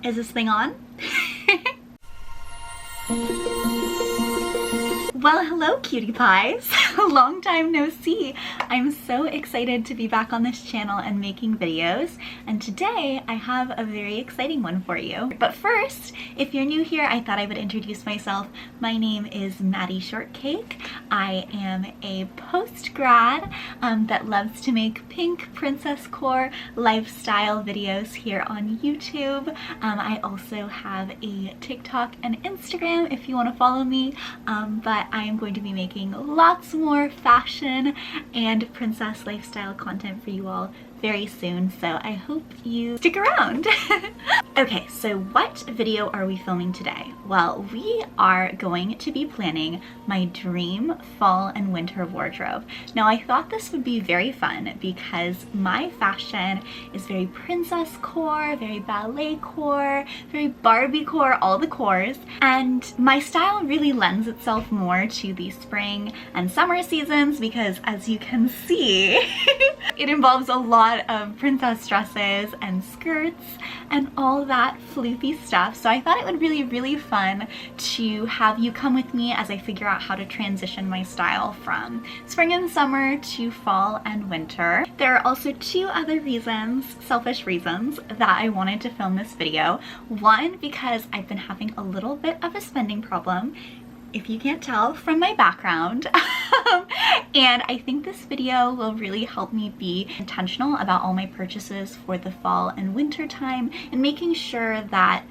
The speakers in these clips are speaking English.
Is this thing on? Well, hello cutie pies. Long time no see. I'm so excited to be back on this channel and making videos, and today I have a very exciting one for you. But first, if you're new here, I thought I would introduce myself. My name is Maddie Shortcake. I am a post-grad that loves to make pink princess core lifestyle videos here on YouTube. I also have a TikTok and Instagram if you want to follow me, but I am going to be making lots more fashion and princess lifestyle content for you all very soon, so I hope you stick around. Okay, so what video are we filming today? Well, we are going to be planning my dream fall and winter wardrobe. Now, I thought this would be very fun because my fashion is very princess core, very ballet core, very Barbie core, all the cores, and my style really lends itself more to the spring and summer seasons because, as you can see, it involves a lot of princess dresses and skirts and all that floofy stuff. So I thought it would be really fun to have you come with me as I figure out how to transition my style from spring and summer to fall and winter. There are also two other reasons, selfish reasons, that I wanted to film this video. One, because I've been having a little bit of a spending problem, if you can't tell from my background. And I think this video will really help me be intentional about all my purchases for the fall and winter time and making sure that,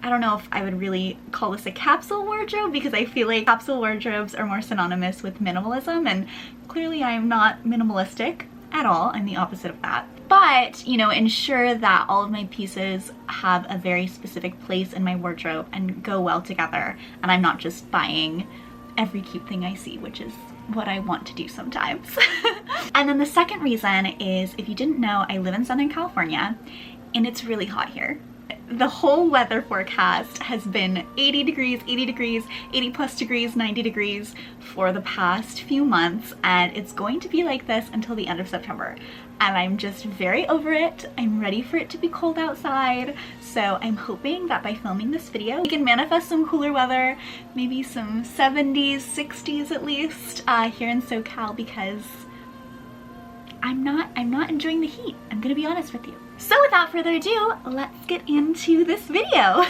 I don't know if I would really call this a capsule wardrobe because I feel like capsule wardrobes are more synonymous with minimalism, and clearly I am not minimalistic at all. I'm the opposite of that. But, you know, ensure that all of my pieces have a very specific place in my wardrobe and go well together, and I'm not just buying every cute thing I see, which is what I want to do sometimes. And then the second reason is, if you didn't know, I live in Southern California and it's really hot here. The whole weather forecast has been 80 degrees, 80 degrees, 80 plus degrees, 90 degrees for the past few months, and it's going to be like this until the end of September. And I'm just very over it. I'm ready for it to be cold outside. So I'm hoping that by filming this video, we can manifest some cooler weather, maybe some 70s, 60s at least, here in SoCal, because I'm not enjoying the heat. I'm gonna be honest with you. So without further ado, let's get into this video.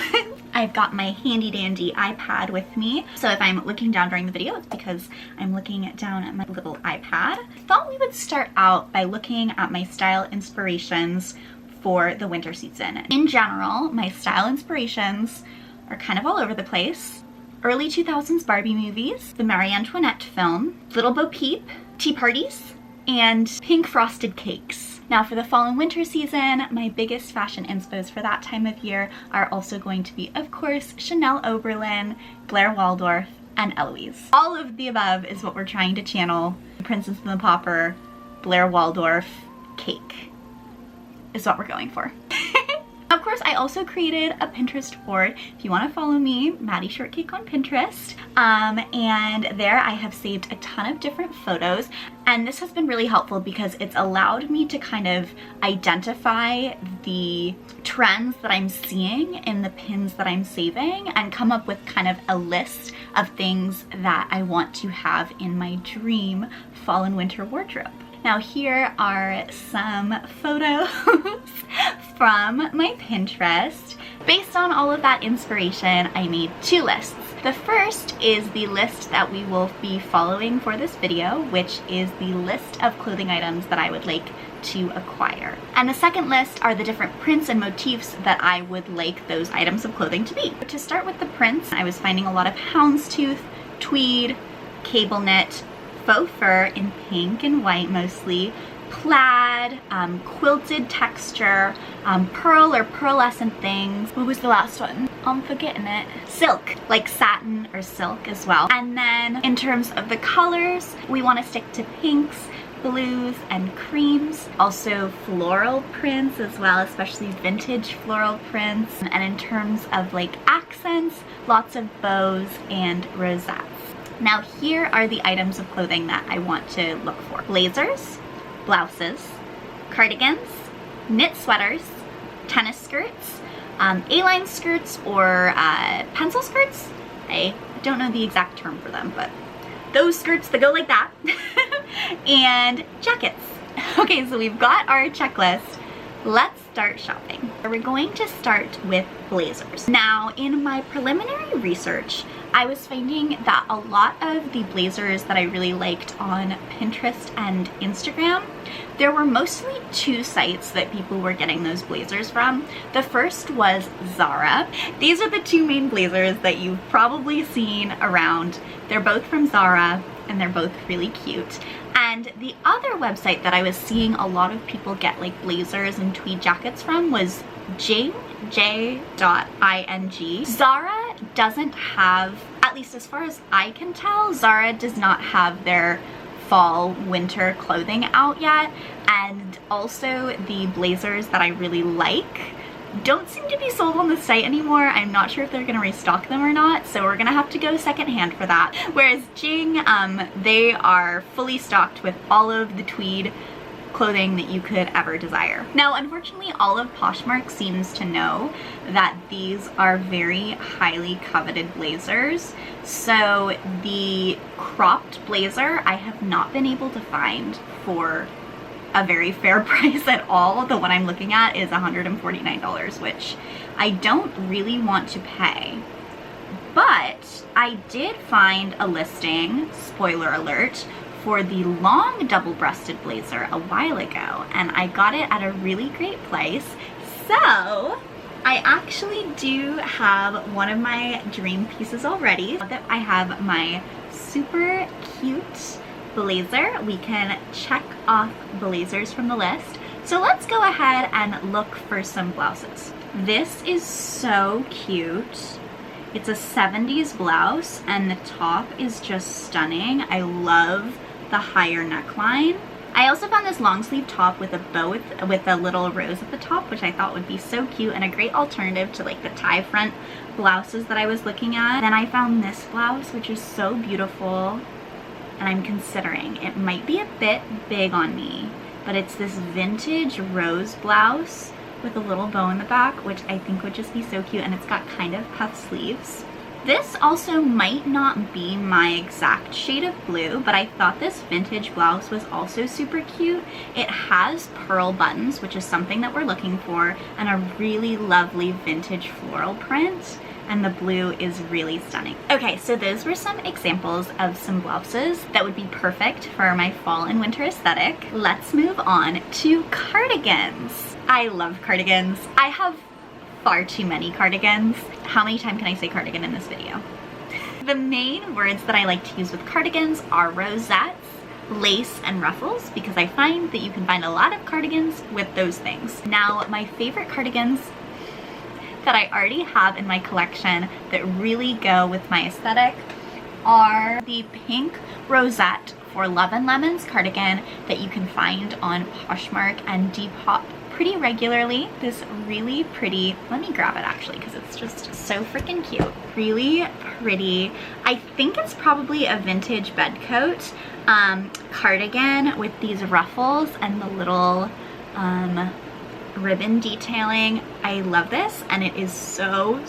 I've got my handy dandy iPad with me. So if I'm looking down during the video, it's because I'm looking down at my little iPad. I thought we would start out by looking at my style inspirations for the winter season. In general, my style inspirations are kind of all over the place. Early 2000s Barbie movies, the Marie Antoinette film, Little Bo Peep, tea parties, and pink frosted cakes. Now for the fall and winter season, my biggest fashion inspos for that time of year are also going to be, of course, Chanel Oberlin, Blair Waldorf, and Eloise. All of the above is what we're trying to channel. Princess and the Pauper, Blair Waldorf, cake is what we're going for. Of course, I also created a Pinterest board. If you want to follow me, Maddie Shortcake on Pinterest. And there I have saved a ton of different photos. And this has been really helpful because it's allowed me to kind of identify the trends that I'm seeing in the pins that I'm saving and come up with kind of a list of things that I want to have in my dream fall and winter wardrobe. Now here are some photos from my Pinterest. Based on all of that inspiration, I made two lists. The first is the list that we will be following for this video, which is the list of clothing items that I would like to acquire. And the second list are the different prints and motifs that I would like those items of clothing to be. To start with the prints, I was finding a lot of houndstooth, tweed, cable knit, faux fur in pink and white mostly, plaid, quilted texture, pearl or pearlescent things. What was the last one? I'm forgetting it. Silk, like satin or silk as well. And then in terms of the colors, we want to stick to pinks, blues, and creams. Also floral prints as well, especially vintage floral prints. And in terms of like accents, lots of bows and rosettes. Now here are the items of clothing that I want to look for. Blazers, blouses, cardigans, knit sweaters, tennis skirts, A-line skirts or pencil skirts. I don't know the exact term for them, but those skirts that go like that. And jackets. Okay, so we've got our checklist. Let's start shopping. We're going to start with blazers. Now, in my preliminary research, I was finding that a lot of the blazers that I really liked on Pinterest and Instagram, there were mostly two sites that people were getting those blazers from. The first was Zara. These are the two main blazers that you've probably seen around. They're both from Zara and they're both really cute. And the other website that I was seeing a lot of people get like blazers and tweed jackets from was j.ing. Zara doesn't have, at least as far as I can tell, Zara does not have their fall winter clothing out yet. And also the blazers that I really like don't seem to be sold on the site anymore. I'm not sure if they're gonna restock them or not, so we're gonna have to go secondhand for that. Whereas Jing, they are fully stocked with all of the tweed clothing that you could ever desire. Now, unfortunately, all of Poshmark seems to know that these are very highly coveted blazers. So the cropped blazer I have not been able to find for a very fair price at all. The one I'm looking at is $149, which I don't really want to pay. But I did find a listing, spoiler alert, for the long double-breasted blazer a while ago, and I got it at a really great price. So I actually do have one of my dream pieces already. I have my super cute blazer. We can check off blazers from the list. So let's go ahead and look for some blouses. This is so cute. It's a 70s blouse and the top is just stunning. I love the higher neckline. I also found this long sleeve top with a bow with a little rose at the top, which I thought would be so cute and a great alternative to like the tie front blouses that I was looking at. Then I found this blouse, which is so beautiful, and I'm considering it might be a bit big on me, but it's this vintage rose blouse with a little bow in the back, which I think would just be so cute, and it's got kind of puff sleeves. This also might not be my exact shade of blue, but I thought this vintage blouse was also super cute. It has pearl buttons, which is something that we're looking for, and a really lovely vintage floral print, and the blue is really stunning. Okay, so those were some examples of some blouses that would be perfect for my fall and winter aesthetic. Let's move on to cardigans. I love cardigans. I have far too many cardigans. How many times can I say cardigan in this video? The main words that I like to use with cardigans are rosettes, lace, and ruffles, because I find that you can find a lot of cardigans with those things. Now, my favorite cardigans that I already have in my collection that really go with my aesthetic are the pink rosette for Love and Lemons cardigan that you can find on Poshmark and Depop pretty regularly. This really pretty, let me grab it actually because it's just so freaking cute. Really pretty. I think it's probably a vintage bedcoat cardigan with these ruffles and the little ribbon detailing. I love this, and it is so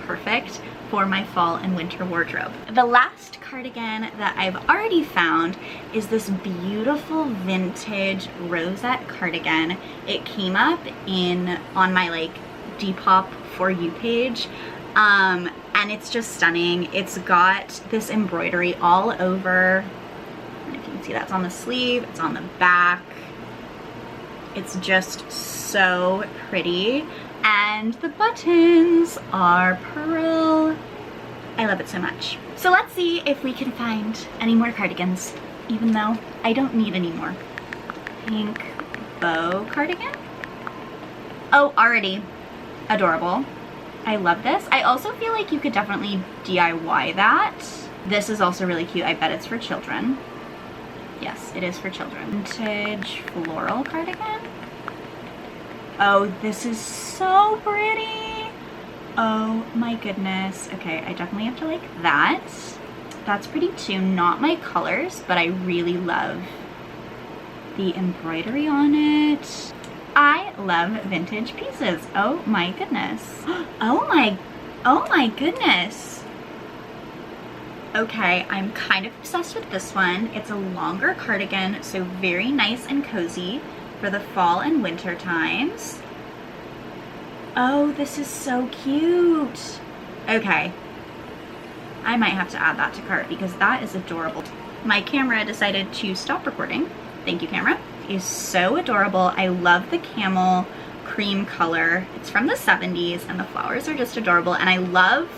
perfect for my fall and winter wardrobe. The last cardigan that I've already found is this beautiful vintage rosette cardigan. It came up on my like Depop For You page, and it's just stunning. It's got this embroidery all over, and if you can see, that's on the sleeve, it's on the back. It's just so pretty, and the buttons are pearl. I love it so much. So let's see if we can find any more cardigans, even though I don't need any more. Pink bow cardigan. Oh, already adorable. I love this. I also feel like you could definitely DIY that. This is also really cute. I bet it's for children. Yes, it is for children. Vintage floral cardigan. Oh, this is so pretty. Oh my goodness. Okay, I definitely have to like that. That's pretty too. Not my colors, but I really love the embroidery on it. I love vintage pieces. Oh my goodness. Oh my goodness. Okay, I'm kind of obsessed with this one. It's a longer cardigan, so very nice and cozy for the fall and winter times. Oh, this is so cute. Okay, I might have to add that to cart because that is adorable. My camera decided to stop recording. Thank you, camera. It is so adorable. I love the camel cream color. It's from the 70s and the flowers are just adorable. And I love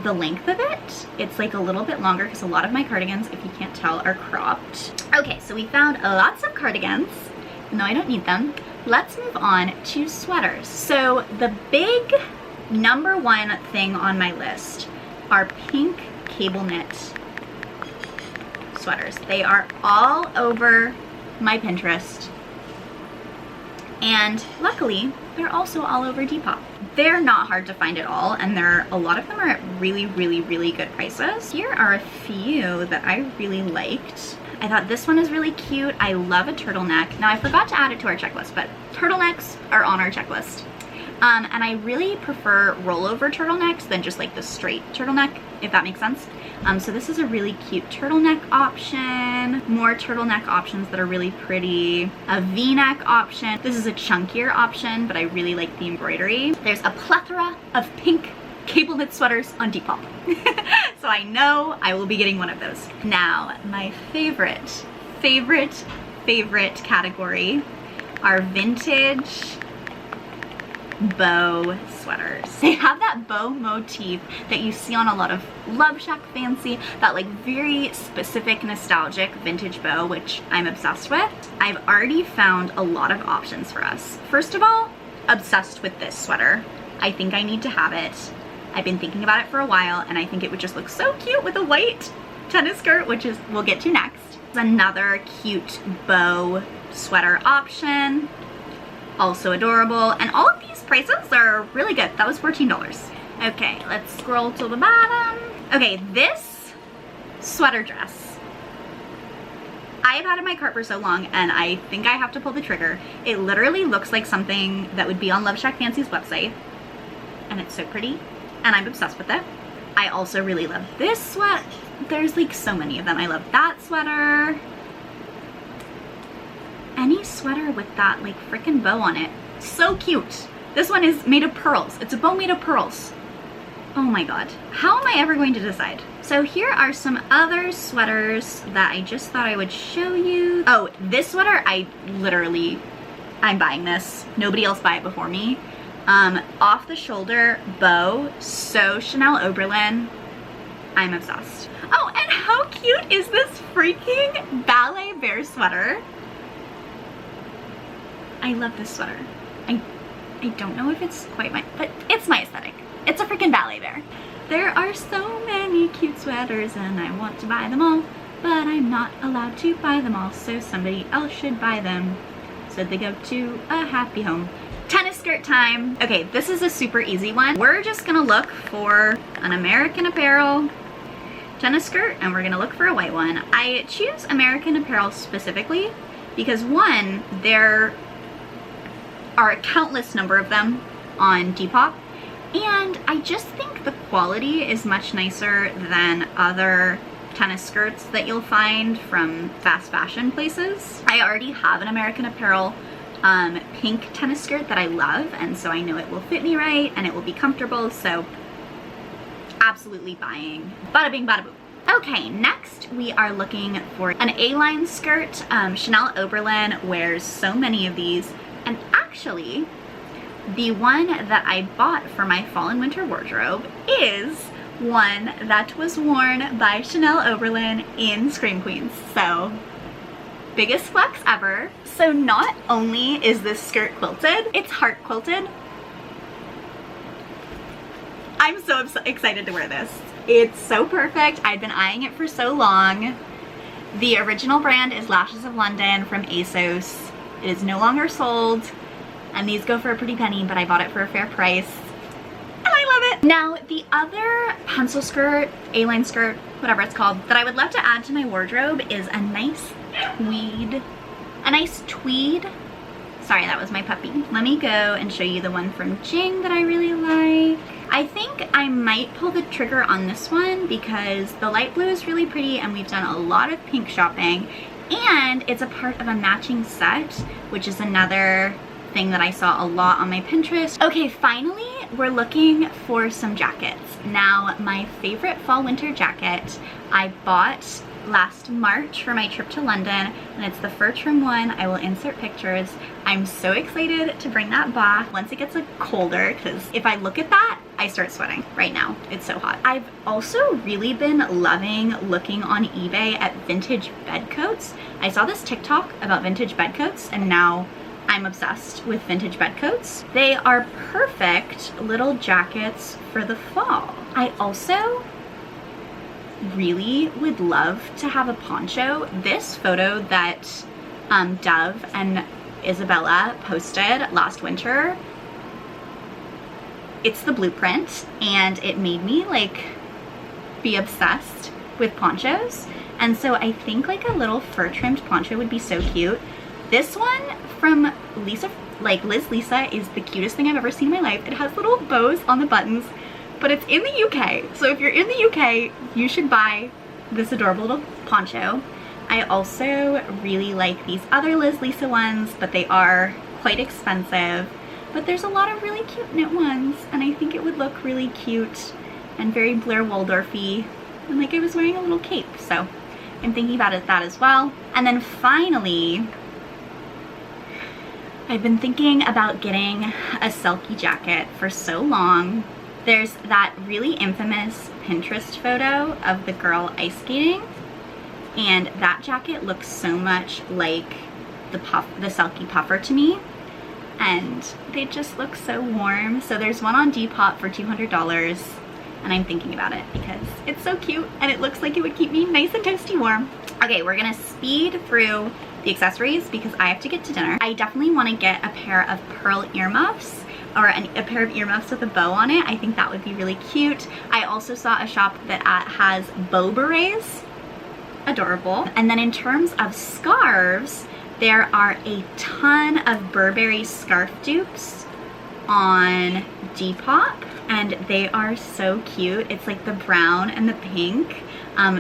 the length of it. It's like a little bit longer because a lot of my cardigans, if you can't tell, are cropped. Okay, so we found lots of cardigans. No, I don't need them. Let's move on to sweaters. So the big #1 thing on my list are pink cable knit sweaters. They are all over my Pinterest. And luckily, they're also all over Depop. They're not hard to find at all, and a lot of them are at really, really, really good prices. Here are a few that I really liked. I thought this one is really cute. I love a turtleneck. Now I forgot to add it to our checklist, but turtlenecks are on our checklist. And I really prefer rollover turtlenecks than just like the straight turtleneck, if that makes sense. So this is a really cute turtleneck option. More turtleneck options that are really pretty. A V-neck option. This is a chunkier option, but I really like the embroidery. There's a plethora of pink cable knit sweaters on Depop. So I know I will be getting one of those. Now, my favorite category are vintage bow sweaters. They have that bow motif that you see on a lot of Love Shack fancy, that like very specific nostalgic vintage bow, which I'm obsessed with. I've already found a lot of options for us. First of all, obsessed with this sweater. I think I need to have it. I've been thinking about it for a while and I think it would just look so cute with a white tennis skirt, which is we'll get to next. Another cute bow sweater option. Also adorable, and all of these prices are really good. That was $14. Okay, let's scroll to the bottom. Okay, this sweater dress, I've had in my cart for so long and I think I have to pull the trigger. It literally looks like something that would be on Love Shack Fancy's website, and it's so pretty, and I'm obsessed with it. I also really love this sweat. There's like so many of them. I love that sweater. Any sweater with that like freaking bow on it. So cute. This one is made of pearls. It's a bow made of pearls. Oh my god. How am I ever going to decide? So here are some other sweaters that I just thought I would show you. Oh, this sweater, I'm buying this. Nobody else buy it before me. Off the shoulder bow, so Chanel Oberlin. I'm obsessed. Oh, and how cute is this freaking ballet bear sweater? I love this sweater. I don't know if it's quite but it's my aesthetic. It's a freaking ballet bear. There are so many cute sweaters and I want to buy them all, but I'm not allowed to buy them all, so somebody else should buy them so they go to a happy home. Tennis skirt time. Okay, this is a super easy one. We're just gonna look for an American Apparel tennis skirt and we're gonna look for a white one. I choose American Apparel specifically because one, there are a countless number of them on Depop, and I just think the quality is much nicer than other tennis skirts that you'll find from fast fashion places. I already have an American Apparel pink tennis skirt that I love, and so I know it will fit me right and it will be comfortable, so absolutely buying. Bada bing, bada boom. Okay, next we are looking for an A-line skirt. Chanel Oberlin wears so many of these, and actually the one that I bought for my fall and winter wardrobe is one that was worn by Chanel Oberlin in Scream Queens. So biggest flex ever. So not only is this skirt quilted, it's heart quilted. I'm so excited to wear this. It's so perfect. I've been eyeing it for so long. The original brand is Lashes of London from ASOS. It is no longer sold, and these go for a pretty penny, but I bought it for a fair price, and I love it. Now, the other pencil skirt, A-line skirt, whatever it's called, that I would love to add to my wardrobe is a nice tweed Sorry, that was my puppy. Let me go and show you the one from Jing that I really like. I think I might pull the trigger on this one because the light blue is really pretty and we've done a lot of pink shopping, and it's a part of a matching set, which is another thing that I saw a lot on my Pinterest. Okay, finally, we're looking for some jackets. Now, my favorite fall winter jacket I bought last March for my trip to London, and it's the fur trim one. I will insert pictures. I'm so excited to bring that back once it gets like colder, because if I look at that, I start sweating right now. It's so hot. I've also really been loving looking on eBay at vintage bed coats. I saw this TikTok about vintage bed coats, and now I'm obsessed with vintage bed coats. They are perfect little jackets for the fall. I also really would love to have a poncho. This photo that Dove and Isabella posted last winter, it's the blueprint, and it made me like be obsessed with ponchos. And so I think like a little fur trimmed poncho would be so cute. This one from Liz Lisa is the cutest thing I've ever seen in my life. It has little bows on the buttons, but it's in the UK. So if you're in the UK, you should buy this adorable little poncho. I also really like these other Liz Lisa ones, but they are quite expensive. But there's a lot of really cute knit ones, and I think it would look really cute and very Blair Waldorf-y, and like I was wearing a little cape. So I'm thinking about that as well. And then finally, I've been thinking about getting a Selkie jacket for so long. There's that really infamous Pinterest photo of the girl ice skating, and that jacket looks so much like the Selkie puffer to me, and they just look so warm. So there's one on Depop for $200, and I'm thinking about it because it's so cute and it looks like it would keep me nice and toasty warm. Okay, we're gonna speed through the accessories because I have to get to dinner. I definitely want to get a pair of pearl earmuffs, or a pair of earmuffs with a bow on it. I think that would be really cute. I also saw a shop that has bow berets. Adorable. And then in terms of scarves, there are a ton of Burberry scarf dupes on Depop, and they are so cute. It's like the brown and the pink.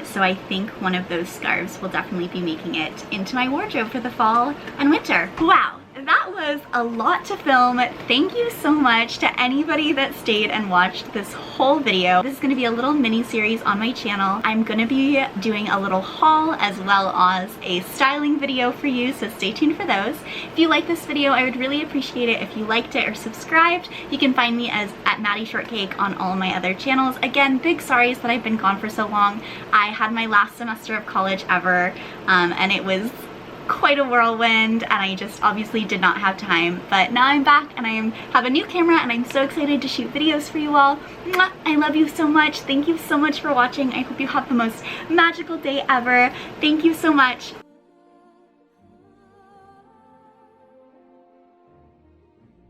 So I think one of those scarves will definitely be making it into my wardrobe for the fall and winter. Wow. That was a lot to film. Thank you so much to anybody that stayed and watched this whole video. This is going to be a little mini series on my channel. I'm going to be doing a little haul as well as a styling video for you, so stay tuned for those. If you like this video, I would really appreciate it if you liked it or subscribed. You can find me at maddieshortcake on all of my other channels. Again, big sorries that I've been gone for so long. I had my last semester of college ever, and it was quite a whirlwind, and I just obviously did not have time, but now I'm back and I have a new camera and I'm so excited to shoot videos for you all. Mwah! I love you so much. Thank you so much for watching. I hope you have the most magical day ever. Thank you so much.